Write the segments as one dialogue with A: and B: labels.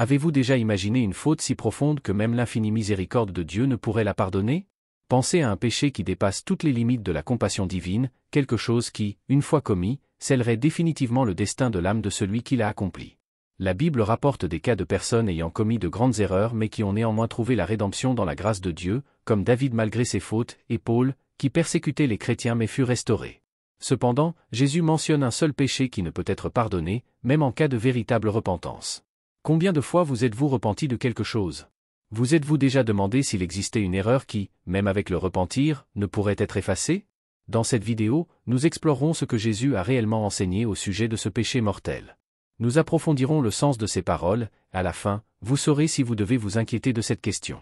A: Avez-vous déjà imaginé une faute si profonde que même l'infinie miséricorde de Dieu ne pourrait la pardonner? Pensez à un péché qui dépasse toutes les limites de la compassion divine, quelque chose qui, une fois commis, scellerait définitivement le destin de l'âme de celui qui l'a accompli. La Bible rapporte des cas de personnes ayant commis de grandes erreurs mais qui ont néanmoins trouvé la rédemption dans la grâce de Dieu, comme David malgré ses fautes, et Paul, qui persécutait les chrétiens mais fut restauré. Cependant, Jésus mentionne un seul péché qui ne peut être pardonné, même en cas de véritable repentance. Combien de fois vous êtes-vous repenti de quelque chose? Vous êtes-vous déjà demandé s'il existait une erreur qui, même avec le repentir, ne pourrait être effacée? Dans cette vidéo, nous explorerons ce que Jésus a réellement enseigné au sujet de ce péché mortel. Nous approfondirons le sens de ces paroles, à la fin, vous saurez si vous devez vous inquiéter de cette question.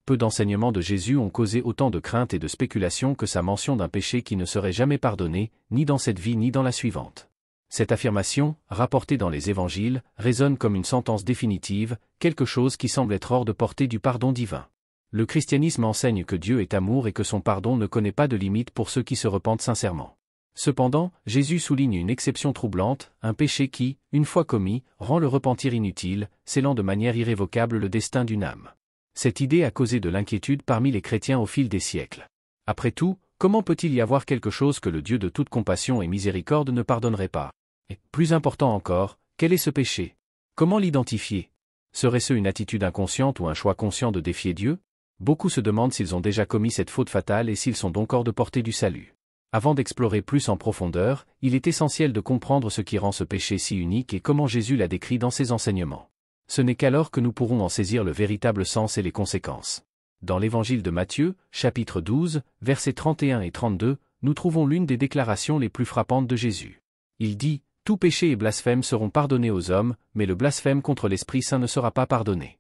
A: Peu d'enseignements de Jésus ont causé autant de craintes et de spéculations que sa mention d'un péché qui ne serait jamais pardonné, ni dans cette vie ni dans la suivante. Cette affirmation, rapportée dans les évangiles, résonne comme une sentence définitive, quelque chose qui semble être hors de portée du pardon divin. Le christianisme enseigne que Dieu est amour et que son pardon ne connaît pas de limite pour ceux qui se repentent sincèrement. Cependant, Jésus souligne une exception troublante, un péché qui, une fois commis, rend le repentir inutile, scellant de manière irrévocable le destin d'une âme. Cette idée a causé de l'inquiétude parmi les chrétiens au fil des siècles. Après tout, comment peut-il y avoir quelque chose que le Dieu de toute compassion et miséricorde ne pardonnerait pas? Et, plus important encore, quel est ce péché? Comment l'identifier? Serait-ce une attitude inconsciente ou un choix conscient de défier Dieu? Beaucoup se demandent s'ils ont déjà commis cette faute fatale et s'ils sont donc hors de portée du salut. Avant d'explorer plus en profondeur, il est essentiel de comprendre ce qui rend ce péché si unique et comment Jésus l'a décrit dans ses enseignements. Ce n'est qu'alors que nous pourrons en saisir le véritable sens et les conséquences. Dans l'évangile de Matthieu, chapitre 12, versets 31 et 32, nous trouvons l'une des déclarations les plus frappantes de Jésus. Il dit, « Tout péché et blasphème seront pardonnés aux hommes, mais le blasphème contre l'Esprit Saint ne sera pas pardonné. »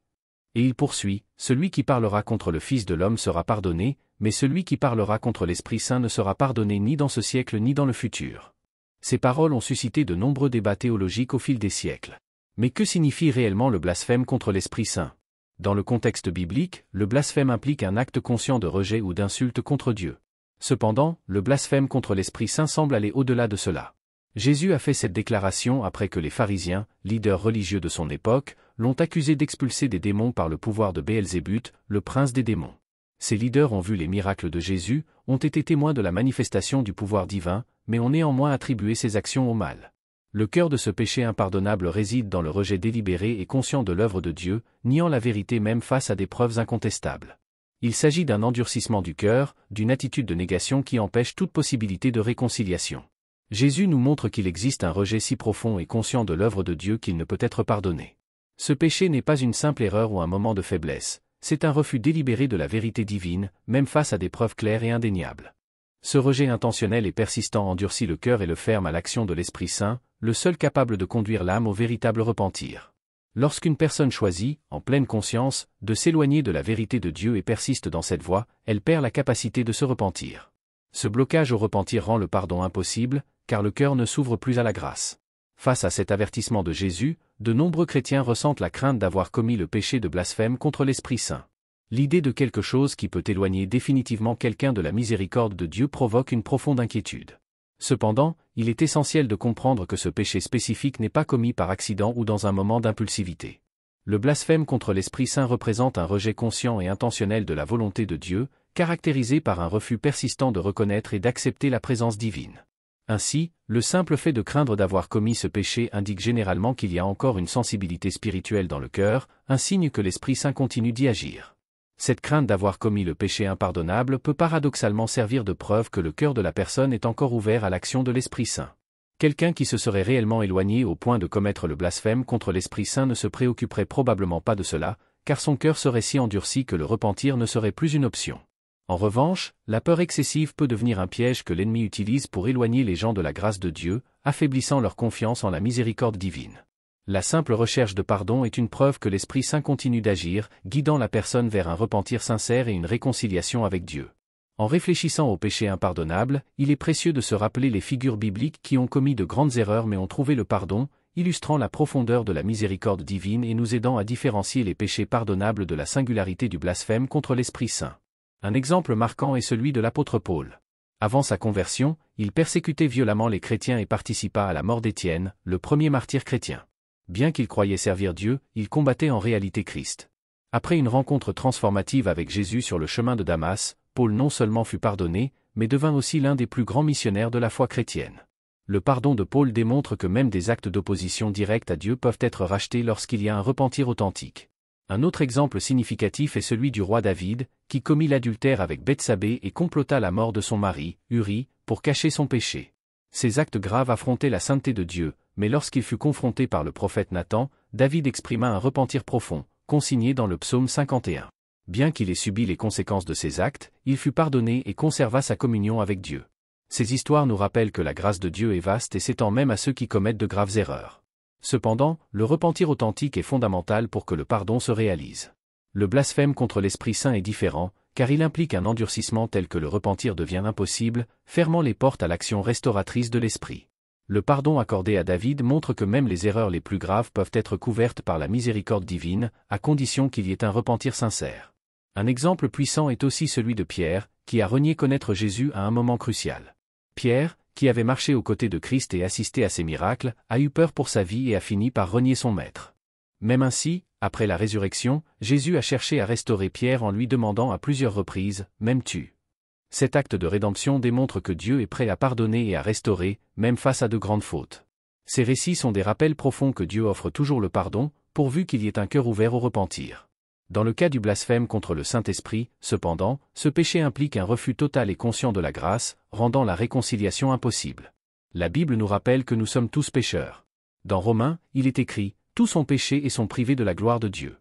A: Et il poursuit, « Celui qui parlera contre le Fils de l'homme sera pardonné, mais celui qui parlera contre l'Esprit Saint ne sera pardonné ni dans ce siècle ni dans le futur. » Ces paroles ont suscité de nombreux débats théologiques au fil des siècles. Mais que signifie réellement le blasphème contre l'Esprit Saint? Dans le contexte biblique, le blasphème implique un acte conscient de rejet ou d'insulte contre Dieu. Cependant, le blasphème contre l'Esprit Saint semble aller au-delà de cela. Jésus a fait cette déclaration après que les pharisiens, leaders religieux de son époque, l'ont accusé d'expulser des démons par le pouvoir de Béelzébuth, le prince des démons. Ces leaders ont vu les miracles de Jésus, ont été témoins de la manifestation du pouvoir divin, mais ont néanmoins attribué ces actions au mal. Le cœur de ce péché impardonnable réside dans le rejet délibéré et conscient de l'œuvre de Dieu, niant la vérité même face à des preuves incontestables. Il s'agit d'un endurcissement du cœur, d'une attitude de négation qui empêche toute possibilité de réconciliation. Jésus nous montre qu'il existe un rejet si profond et conscient de l'œuvre de Dieu qu'il ne peut être pardonné. Ce péché n'est pas une simple erreur ou un moment de faiblesse, c'est un refus délibéré de la vérité divine, même face à des preuves claires et indéniables. Ce rejet intentionnel et persistant endurcit le cœur et le ferme à l'action de l'Esprit Saint, le seul capable de conduire l'âme au véritable repentir. Lorsqu'une personne choisit, en pleine conscience, de s'éloigner de la vérité de Dieu et persiste dans cette voie, elle perd la capacité de se repentir. Ce blocage au repentir rend le pardon impossible, car le cœur ne s'ouvre plus à la grâce. Face à cet avertissement de Jésus, de nombreux chrétiens ressentent la crainte d'avoir commis le péché de blasphème contre l'Esprit Saint. L'idée de quelque chose qui peut éloigner définitivement quelqu'un de la miséricorde de Dieu provoque une profonde inquiétude. Cependant, il est essentiel de comprendre que ce péché spécifique n'est pas commis par accident ou dans un moment d'impulsivité. Le blasphème contre l'Esprit Saint représente un rejet conscient et intentionnel de la volonté de Dieu, caractérisé par un refus persistant de reconnaître et d'accepter la présence divine. Ainsi, le simple fait de craindre d'avoir commis ce péché indique généralement qu'il y a encore une sensibilité spirituelle dans le cœur, un signe que l'Esprit Saint continue d'y agir. Cette crainte d'avoir commis le péché impardonnable peut paradoxalement servir de preuve que le cœur de la personne est encore ouvert à l'action de l'Esprit Saint. Quelqu'un qui se serait réellement éloigné au point de commettre le blasphème contre l'Esprit Saint ne se préoccuperait probablement pas de cela, car son cœur serait si endurci que le repentir ne serait plus une option. En revanche, la peur excessive peut devenir un piège que l'ennemi utilise pour éloigner les gens de la grâce de Dieu, affaiblissant leur confiance en la miséricorde divine. La simple recherche de pardon est une preuve que l'Esprit Saint continue d'agir, guidant la personne vers un repentir sincère et une réconciliation avec Dieu. En réfléchissant au péché impardonnable, il est précieux de se rappeler les figures bibliques qui ont commis de grandes erreurs mais ont trouvé le pardon, illustrant la profondeur de la miséricorde divine et nous aidant à différencier les péchés pardonnables de la singularité du blasphème contre l'Esprit Saint. Un exemple marquant est celui de l'apôtre Paul. Avant sa conversion, il persécutait violemment les chrétiens et participa à la mort d'Étienne, le premier martyr chrétien. Bien qu'il croyait servir Dieu, il combattait en réalité Christ. Après une rencontre transformative avec Jésus sur le chemin de Damas, Paul non seulement fut pardonné, mais devint aussi l'un des plus grands missionnaires de la foi chrétienne. Le pardon de Paul démontre que même des actes d'opposition directe à Dieu peuvent être rachetés lorsqu'il y a un repentir authentique. Un autre exemple significatif est celui du roi David, qui commit l'adultère avec Bethsabée et complota la mort de son mari, Uri, pour cacher son péché. Ces actes graves affrontaient la sainteté de Dieu, mais lorsqu'il fut confronté par le prophète Nathan, David exprima un repentir profond, consigné dans le psaume 51. Bien qu'il ait subi les conséquences de ses actes, il fut pardonné et conserva sa communion avec Dieu. Ces histoires nous rappellent que la grâce de Dieu est vaste et s'étend même à ceux qui commettent de graves erreurs. Cependant, le repentir authentique est fondamental pour que le pardon se réalise. Le blasphème contre l'Esprit Saint est différent, car il implique un endurcissement tel que le repentir devient impossible, fermant les portes à l'action restauratrice de l'Esprit. Le pardon accordé à David montre que même les erreurs les plus graves peuvent être couvertes par la miséricorde divine, à condition qu'il y ait un repentir sincère. Un exemple puissant est aussi celui de Pierre, qui a renié connaître Jésus à un moment crucial. Pierre, qui avait marché aux côtés de Christ et assisté à ses miracles, a eu peur pour sa vie et a fini par renier son maître. Même ainsi, après la résurrection, Jésus a cherché à restaurer Pierre en lui demandant à plusieurs reprises « M'aimes-tu » Cet acte de rédemption démontre que Dieu est prêt à pardonner et à restaurer, même face à de grandes fautes. Ces récits sont des rappels profonds que Dieu offre toujours le pardon, pourvu qu'il y ait un cœur ouvert au repentir. Dans le cas du blasphème contre le Saint-Esprit, cependant, ce péché implique un refus total et conscient de la grâce, rendant la réconciliation impossible. La Bible nous rappelle que nous sommes tous pécheurs. Dans Romains, il est écrit « Tous ont péché et sont privés de la gloire de Dieu ».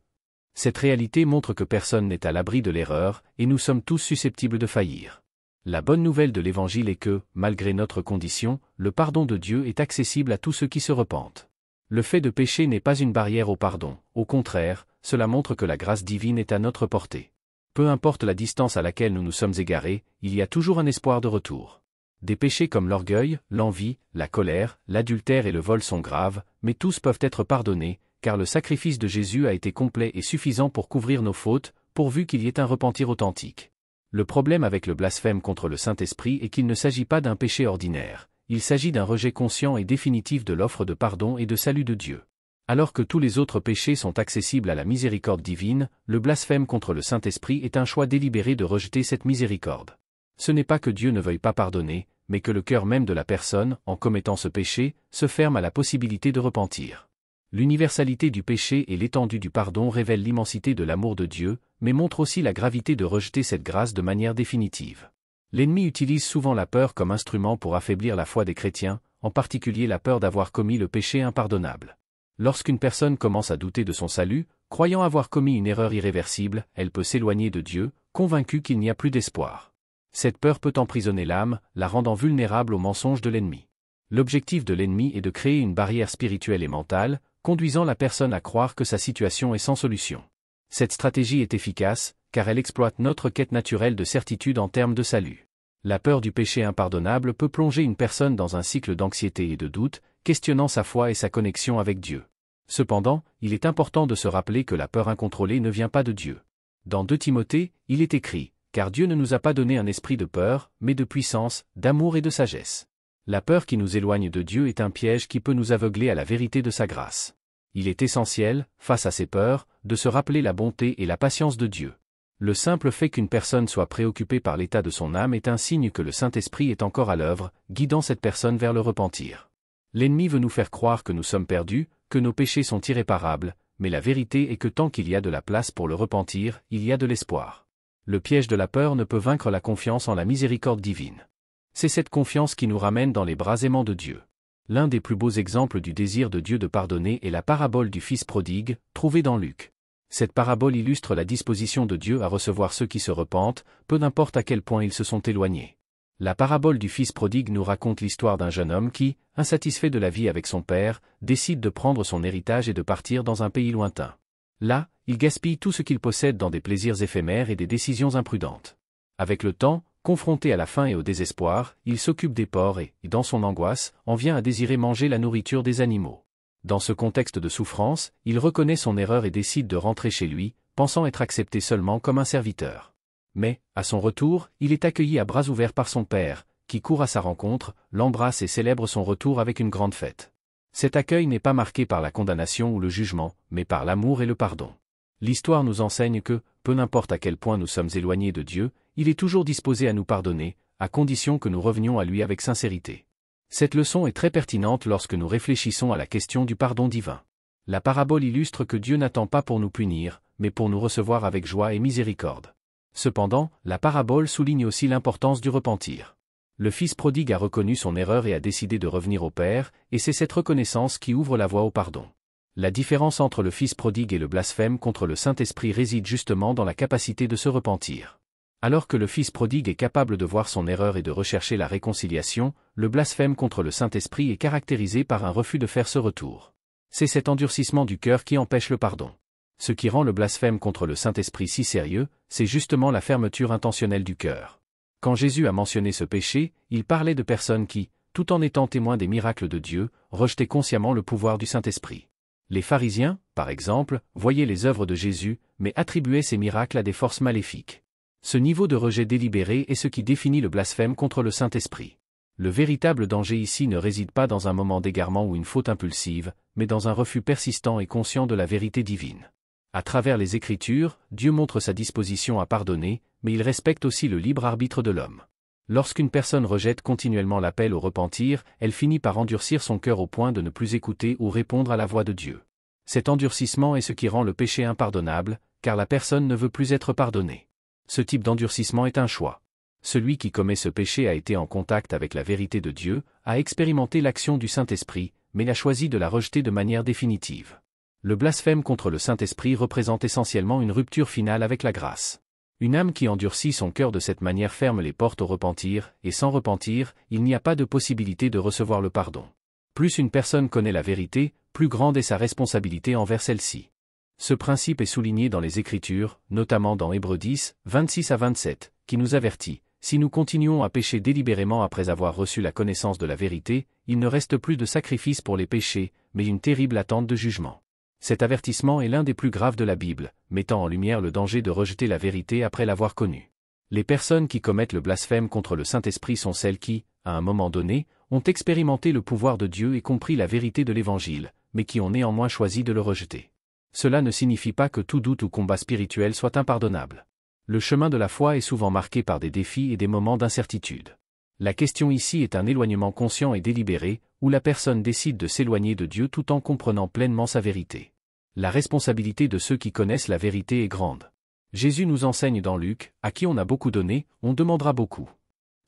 A: Cette réalité montre que personne n'est à l'abri de l'erreur, et nous sommes tous susceptibles de faillir. La bonne nouvelle de l'Évangile est que, malgré notre condition, le pardon de Dieu est accessible à tous ceux qui se repentent. Le fait de pécher n'est pas une barrière au pardon, au contraire, cela montre que la grâce divine est à notre portée. Peu importe la distance à laquelle nous nous sommes égarés, il y a toujours un espoir de retour. Des péchés comme l'orgueil, l'envie, la colère, l'adultère et le vol sont graves, mais tous peuvent être pardonnés, car le sacrifice de Jésus a été complet et suffisant pour couvrir nos fautes, pourvu qu'il y ait un repentir authentique. Le problème avec le blasphème contre le Saint-Esprit est qu'il ne s'agit pas d'un péché ordinaire, il s'agit d'un rejet conscient et définitif de l'offre de pardon et de salut de Dieu. Alors que tous les autres péchés sont accessibles à la miséricorde divine, le blasphème contre le Saint-Esprit est un choix délibéré de rejeter cette miséricorde. Ce n'est pas que Dieu ne veuille pas pardonner, mais que le cœur même de la personne, en commettant ce péché, se ferme à la possibilité de repentir. L'universalité du péché et l'étendue du pardon révèlent l'immensité de l'amour de Dieu, mais montrent aussi la gravité de rejeter cette grâce de manière définitive. L'ennemi utilise souvent la peur comme instrument pour affaiblir la foi des chrétiens, en particulier la peur d'avoir commis le péché impardonnable. Lorsqu'une personne commence à douter de son salut, croyant avoir commis une erreur irréversible, elle peut s'éloigner de Dieu, convaincue qu'il n'y a plus d'espoir. Cette peur peut emprisonner l'âme, la rendant vulnérable aux mensonges de l'ennemi. L'objectif de l'ennemi est de créer une barrière spirituelle et mentale, conduisant la personne à croire que sa situation est sans solution. Cette stratégie est efficace, car elle exploite notre quête naturelle de certitude en termes de salut. La peur du péché impardonnable peut plonger une personne dans un cycle d'anxiété et de doute, questionnant sa foi et sa connexion avec Dieu. Cependant, il est important de se rappeler que la peur incontrôlée ne vient pas de Dieu. Dans 2 Timothée, il est écrit « Car Dieu ne nous a pas donné un esprit de peur, mais de puissance, d'amour et de sagesse. » La peur qui nous éloigne de Dieu est un piège qui peut nous aveugler à la vérité de sa grâce. Il est essentiel, face à ces peurs, de se rappeler la bonté et la patience de Dieu. Le simple fait qu'une personne soit préoccupée par l'état de son âme est un signe que le Saint-Esprit est encore à l'œuvre, guidant cette personne vers le repentir. L'ennemi veut nous faire croire que nous sommes perdus, que nos péchés sont irréparables, mais la vérité est que tant qu'il y a de la place pour le repentir, il y a de l'espoir. Le piège de la peur ne peut vaincre la confiance en la miséricorde divine. C'est cette confiance qui nous ramène dans les bras aimants de Dieu. L'un des plus beaux exemples du désir de Dieu de pardonner est la parabole du Fils prodigue, trouvée dans Luc. Cette parabole illustre la disposition de Dieu à recevoir ceux qui se repentent, peu importe à quel point ils se sont éloignés. La parabole du Fils prodigue nous raconte l'histoire d'un jeune homme qui, insatisfait de la vie avec son père, décide de prendre son héritage et de partir dans un pays lointain. Là, il gaspille tout ce qu'il possède dans des plaisirs éphémères et des décisions imprudentes. Avec le temps, confronté à la faim et au désespoir, il s'occupe des porcs et, dans son angoisse, en vient à désirer manger la nourriture des animaux. Dans ce contexte de souffrance, il reconnaît son erreur et décide de rentrer chez lui, pensant être accepté seulement comme un serviteur. Mais, à son retour, il est accueilli à bras ouverts par son père, qui court à sa rencontre, l'embrasse et célèbre son retour avec une grande fête. Cet accueil n'est pas marqué par la condamnation ou le jugement, mais par l'amour et le pardon. L'histoire nous enseigne que, peu importe à quel point nous sommes éloignés de Dieu, il est toujours disposé à nous pardonner, à condition que nous revenions à lui avec sincérité. Cette leçon est très pertinente lorsque nous réfléchissons à la question du pardon divin. La parabole illustre que Dieu n'attend pas pour nous punir, mais pour nous recevoir avec joie et miséricorde. Cependant, la parabole souligne aussi l'importance du repentir. Le fils prodigue a reconnu son erreur et a décidé de revenir au Père, et c'est cette reconnaissance qui ouvre la voie au pardon. La différence entre le fils prodigue et le blasphème contre le Saint-Esprit réside justement dans la capacité de se repentir. Alors que le fils prodigue est capable de voir son erreur et de rechercher la réconciliation, le blasphème contre le Saint-Esprit est caractérisé par un refus de faire ce retour. C'est cet endurcissement du cœur qui empêche le pardon. Ce qui rend le blasphème contre le Saint-Esprit si sérieux, c'est justement la fermeture intentionnelle du cœur. Quand Jésus a mentionné ce péché, il parlait de personnes qui, tout en étant témoins des miracles de Dieu, rejetaient consciemment le pouvoir du Saint-Esprit. Les pharisiens, par exemple, voyaient les œuvres de Jésus, mais attribuaient ces miracles à des forces maléfiques. Ce niveau de rejet délibéré est ce qui définit le blasphème contre le Saint-Esprit. Le véritable danger ici ne réside pas dans un moment d'égarement ou une faute impulsive, mais dans un refus persistant et conscient de la vérité divine. À travers les Écritures, Dieu montre sa disposition à pardonner, mais il respecte aussi le libre arbitre de l'homme. Lorsqu'une personne rejette continuellement l'appel au repentir, elle finit par endurcir son cœur au point de ne plus écouter ou répondre à la voix de Dieu. Cet endurcissement est ce qui rend le péché impardonnable, car la personne ne veut plus être pardonnée. Ce type d'endurcissement est un choix. Celui qui commet ce péché a été en contact avec la vérité de Dieu, a expérimenté l'action du Saint-Esprit, mais a choisi de la rejeter de manière définitive. Le blasphème contre le Saint-Esprit représente essentiellement une rupture finale avec la grâce. Une âme qui endurcit son cœur de cette manière ferme les portes au repentir, et sans repentir, il n'y a pas de possibilité de recevoir le pardon. Plus une personne connaît la vérité, plus grande est sa responsabilité envers celle-ci. Ce principe est souligné dans les Écritures, notamment dans Hébreux 10, 26 à 27, qui nous avertit. Si nous continuons à pécher délibérément après avoir reçu la connaissance de la vérité, il ne reste plus de sacrifice pour les péchés, mais une terrible attente de jugement. Cet avertissement est l'un des plus graves de la Bible, mettant en lumière le danger de rejeter la vérité après l'avoir connue. Les personnes qui commettent le blasphème contre le Saint-Esprit sont celles qui, à un moment donné, ont expérimenté le pouvoir de Dieu et compris la vérité de l'Évangile, mais qui ont néanmoins choisi de le rejeter. Cela ne signifie pas que tout doute ou combat spirituel soit impardonnable. Le chemin de la foi est souvent marqué par des défis et des moments d'incertitude. La question ici est un éloignement conscient et délibéré, où la personne décide de s'éloigner de Dieu tout en comprenant pleinement sa vérité. La responsabilité de ceux qui connaissent la vérité est grande. Jésus nous enseigne dans Luc, à qui on a beaucoup donné, on demandera beaucoup.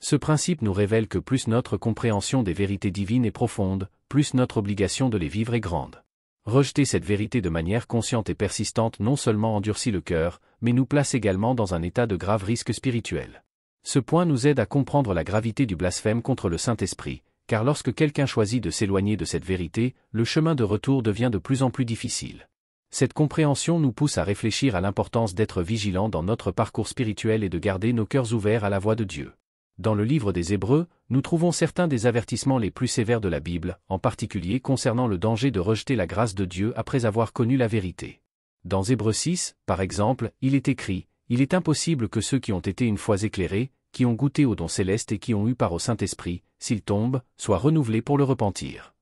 A: Ce principe nous révèle que plus notre compréhension des vérités divines est profonde, plus notre obligation de les vivre est grande. Rejeter cette vérité de manière consciente et persistante non seulement endurcit le cœur, mais nous place également dans un état de grave risque spirituel. Ce point nous aide à comprendre la gravité du blasphème contre le Saint-Esprit, car lorsque quelqu'un choisit de s'éloigner de cette vérité, le chemin de retour devient de plus en plus difficile. Cette compréhension nous pousse à réfléchir à l'importance d'être vigilants dans notre parcours spirituel et de garder nos cœurs ouverts à la voix de Dieu. Dans le livre des Hébreux, nous trouvons certains des avertissements les plus sévères de la Bible, en particulier concernant le danger de rejeter la grâce de Dieu après avoir connu la vérité. Dans Hébreux 6, par exemple, il est écrit « Il est impossible que ceux qui ont été une fois éclairés, qui ont goûté au don céleste et qui ont eu part au Saint-Esprit, s'ils tombent, soient renouvelés pour le repentir. »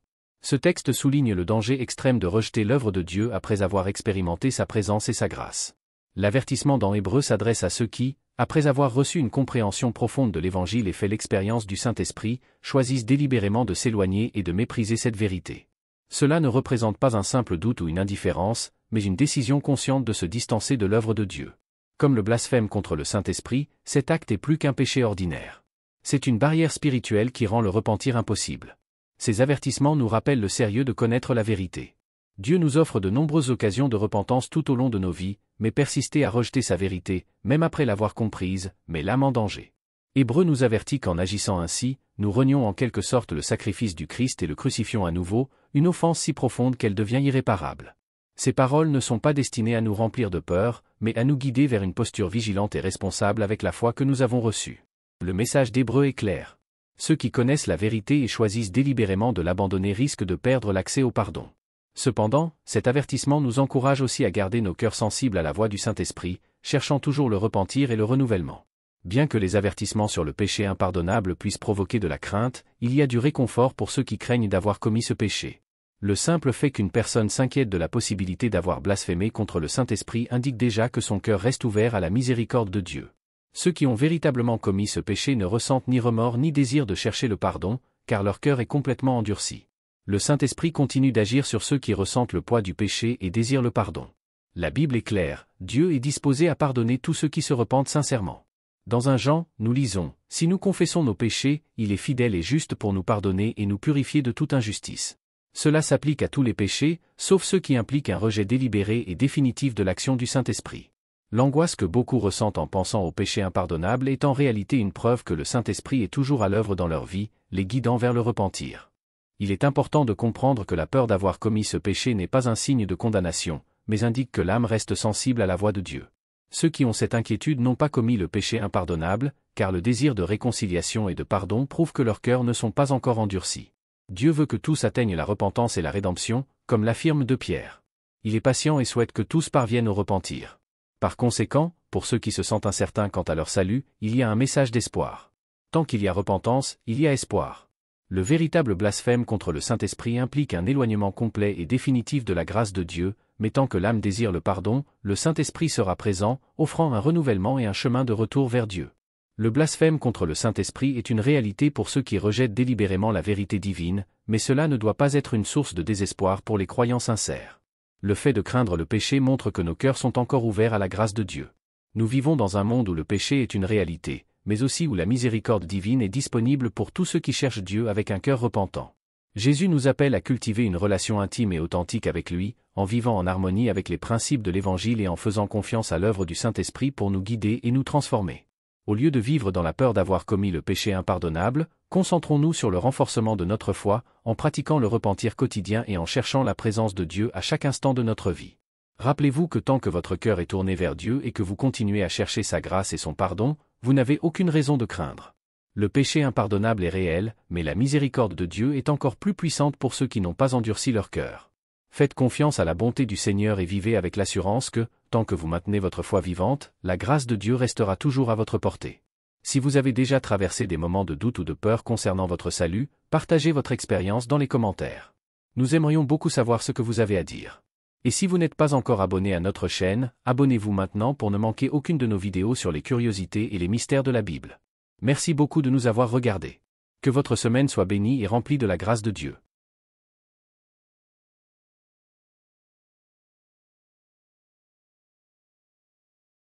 A: Ce texte souligne le danger extrême de rejeter l'œuvre de Dieu après avoir expérimenté sa présence et sa grâce. L'avertissement dans Hébreux s'adresse à ceux qui, après avoir reçu une compréhension profonde de l'Évangile et fait l'expérience du Saint-Esprit, choisissent délibérément de s'éloigner et de mépriser cette vérité. Cela ne représente pas un simple doute ou une indifférence, mais une décision consciente de se distancer de l'œuvre de Dieu. Comme le blasphème contre le Saint-Esprit, cet acte est plus qu'un péché ordinaire. C'est une barrière spirituelle qui rend le repentir impossible. Ces avertissements nous rappellent le sérieux de connaître la vérité. Dieu nous offre de nombreuses occasions de repentance tout au long de nos vies, mais persister à rejeter sa vérité, même après l'avoir comprise, met l'âme en danger. Hébreux nous avertit qu'en agissant ainsi, nous renions en quelque sorte le sacrifice du Christ et le crucifions à nouveau, une offense si profonde qu'elle devient irréparable. Ces paroles ne sont pas destinées à nous remplir de peur, mais à nous guider vers une posture vigilante et responsable avec la foi que nous avons reçue. Le message d'Hébreux est clair. Ceux qui connaissent la vérité et choisissent délibérément de l'abandonner risquent de perdre l'accès au pardon. Cependant, cet avertissement nous encourage aussi à garder nos cœurs sensibles à la voix du Saint-Esprit, cherchant toujours le repentir et le renouvellement. Bien que les avertissements sur le péché impardonnable puissent provoquer de la crainte, il y a du réconfort pour ceux qui craignent d'avoir commis ce péché. Le simple fait qu'une personne s'inquiète de la possibilité d'avoir blasphémé contre le Saint-Esprit indique déjà que son cœur reste ouvert à la miséricorde de Dieu. Ceux qui ont véritablement commis ce péché ne ressentent ni remords ni désir de chercher le pardon, car leur cœur est complètement endurci. Le Saint-Esprit continue d'agir sur ceux qui ressentent le poids du péché et désirent le pardon. La Bible est claire, Dieu est disposé à pardonner tous ceux qui se repentent sincèrement. Dans 1 Jean, nous lisons, « Si nous confessons nos péchés, il est fidèle et juste pour nous pardonner et nous purifier de toute injustice. » Cela s'applique à tous les péchés, sauf ceux qui impliquent un rejet délibéré et définitif de l'action du Saint-Esprit. L'angoisse que beaucoup ressentent en pensant au péché impardonnable est en réalité une preuve que le Saint-Esprit est toujours à l'œuvre dans leur vie, les guidant vers le repentir. Il est important de comprendre que la peur d'avoir commis ce péché n'est pas un signe de condamnation, mais indique que l'âme reste sensible à la voix de Dieu. Ceux qui ont cette inquiétude n'ont pas commis le péché impardonnable, car le désir de réconciliation et de pardon prouve que leurs cœurs ne sont pas encore endurcis. Dieu veut que tous atteignent la repentance et la rédemption, comme l'affirme 2 Pierre. Il est patient et souhaite que tous parviennent au repentir. Par conséquent, pour ceux qui se sentent incertains quant à leur salut, il y a un message d'espoir. Tant qu'il y a repentance, il y a espoir. Le véritable blasphème contre le Saint-Esprit implique un éloignement complet et définitif de la grâce de Dieu, mais tant que l'âme désire le pardon, le Saint-Esprit sera présent, offrant un renouvellement et un chemin de retour vers Dieu. Le blasphème contre le Saint-Esprit est une réalité pour ceux qui rejettent délibérément la vérité divine, mais cela ne doit pas être une source de désespoir pour les croyants sincères. Le fait de craindre le péché montre que nos cœurs sont encore ouverts à la grâce de Dieu. Nous vivons dans un monde où le péché est une réalité, mais aussi où la miséricorde divine est disponible pour tous ceux qui cherchent Dieu avec un cœur repentant. Jésus nous appelle à cultiver une relation intime et authentique avec lui, en vivant en harmonie avec les principes de l'Évangile et en faisant confiance à l'œuvre du Saint-Esprit pour nous guider et nous transformer. Au lieu de vivre dans la peur d'avoir commis le péché impardonnable, concentrons-nous sur le renforcement de notre foi, en pratiquant le repentir quotidien et en cherchant la présence de Dieu à chaque instant de notre vie. Rappelez-vous que tant que votre cœur est tourné vers Dieu et que vous continuez à chercher sa grâce et son pardon, vous n'avez aucune raison de craindre. Le péché impardonnable est réel, mais la miséricorde de Dieu est encore plus puissante pour ceux qui n'ont pas endurci leur cœur. Faites confiance à la bonté du Seigneur et vivez avec l'assurance que, tant que vous maintenez votre foi vivante, la grâce de Dieu restera toujours à votre portée. Si vous avez déjà traversé des moments de doute ou de peur concernant votre salut, partagez votre expérience dans les commentaires. Nous aimerions beaucoup savoir ce que vous avez à dire. Et si vous n'êtes pas encore abonné à notre chaîne, abonnez-vous maintenant pour ne manquer aucune de nos vidéos sur les curiosités et les mystères de la Bible. Merci beaucoup de nous avoir regardés. Que votre semaine soit bénie et remplie de la grâce de Dieu.